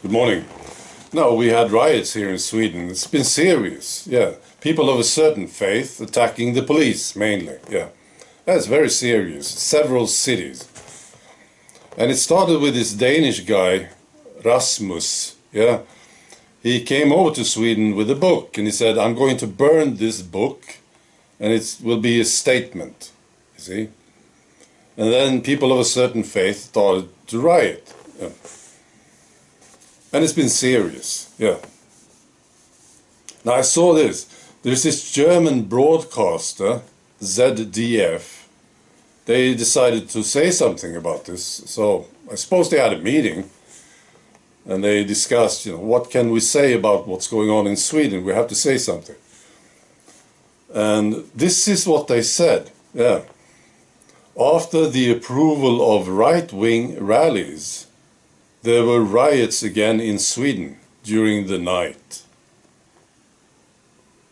Good morning. No, we had riots here in Sweden. It's been serious, yeah. People of a certain faith attacking the police, mainly, yeah. That's very serious. Several cities. And it started with this Danish guy, Rasmus, yeah. He came over to Sweden with a book and he said, I'm going to burn this book and it will be a statement, you see. And then people of a certain faith started to riot, yeah. And it's been serious, yeah. Now I saw this. There's this German broadcaster, ZDF. They decided to say something about this. So I suppose they had a meeting. And they discussed, what can we say about what's going on in Sweden? We have to say something. And this is what they said, yeah. After the approval of right-wing rallies, there were riots again in Sweden during the night.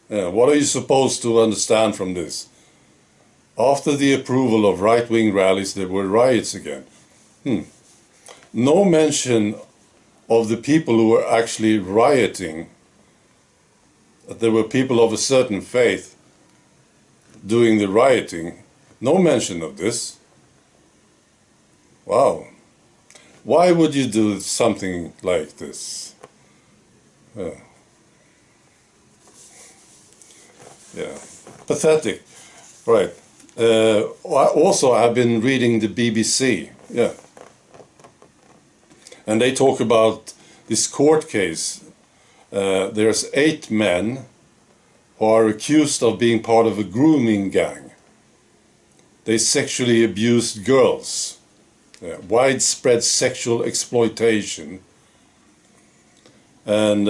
What are you supposed to understand from this? After the approval of right-wing rallies, there were riots again. No mention of the people who were actually rioting, that there were people of a certain faith doing the rioting. No mention of this. Wow. Why would you do something like this? Yeah, pathetic. Right. Also, I've been reading the BBC. Yeah. And they talk about this court case. There's 8 men who are accused of being part of a grooming gang. They sexually abused girls. Widespread sexual exploitation. And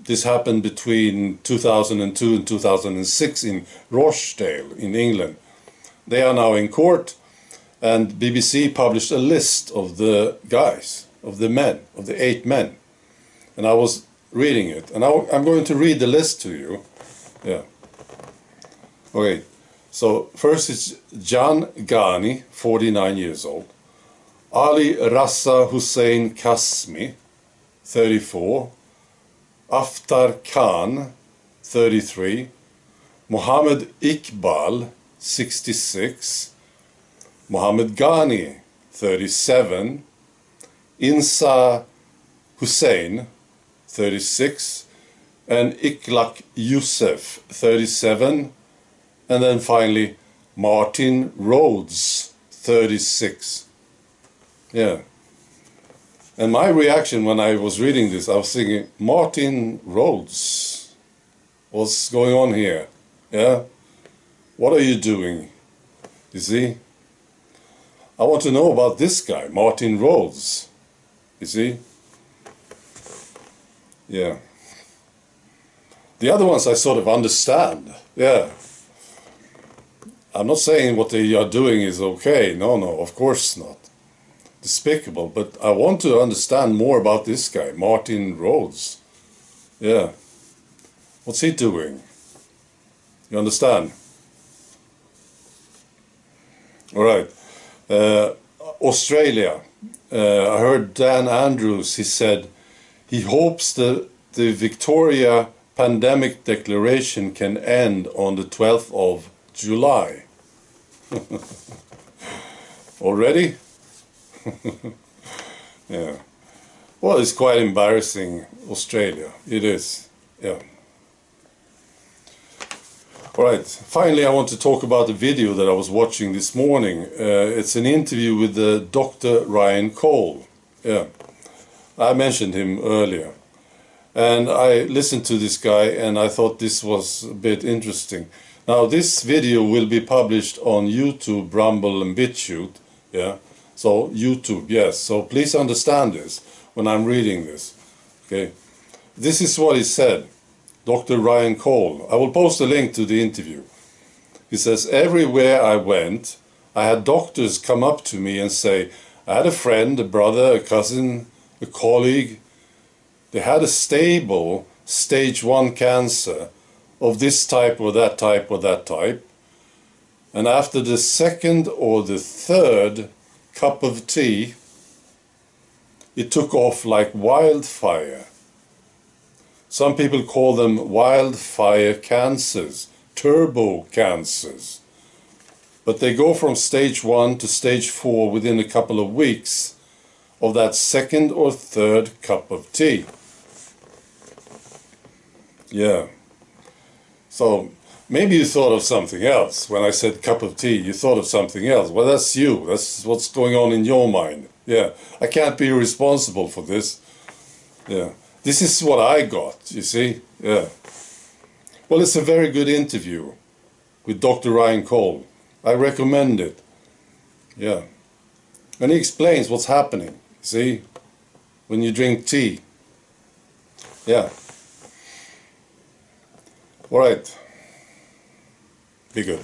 this happened between 2002 and 2006 in Rochdale in England. They are now in court, and BBC published a list of the guys, of the men, of the 8 men. And I was reading it, and I'm going to read the list to you. Yeah. Okay, so first it's Jan Ghani, 49 years old. Ali Rassa Hussein Kasmi, 34. Aftar Khan, 33. Mohammed Iqbal, 66. Mohammed Ghani, 37. Insa Hussein, 36. And Iklak Youssef, 37. And then finally Martin Rhodes, 36. Yeah. And my reaction when I was reading this, I was thinking, Martin Rhodes, what's going on here? Yeah? What are you doing? You see? I want to know about this guy, Martin Rhodes. You see? Yeah. The other ones I sort of understand. Yeah. I'm not saying what they are doing is okay. No, of course not. Despicable, but I want to understand more about this guy, Martin Rhodes. Yeah. What's he doing? You understand? All right. Australia. I heard Dan Andrews, he said he hopes the Victoria pandemic declaration can end on the 12th of July. Already? Yeah. Well, it's quite embarrassing, Australia. It is. Yeah. All right. Finally, I want to talk about the video that I was watching this morning. It's an interview with Dr. Ryan Cole. Yeah. I mentioned him earlier. And I listened to this guy and I thought this was a bit interesting. Now, this video will be published on YouTube, Rumble and BitChute. Yeah. So YouTube, yes. So please understand this when I'm reading this. Okay. This is what he said. Dr. Ryan Cole. I will post a link to the interview. He says, everywhere I went, I had doctors come up to me and say, I had a friend, a brother, a cousin, a colleague. They had a stable stage 1 cancer of this type or that type or that type. And after the second or the third cup of tea, it took off like wildfire. Some people call them wildfire cancers, turbo cancers. But they go from stage 1 to stage 4 within a couple of weeks of that second or third cup of tea. Yeah. So maybe you thought of something else. When I said cup of tea, you thought of something else. Well, that's you. That's what's going on in your mind. Yeah. I can't be responsible for this. Yeah. This is what I got, you see. Yeah. Well, it's a very good interview with Dr. Ryan Cole. I recommend it. Yeah. And he explains what's happening, see, when you drink tea. Yeah. All right. Be good.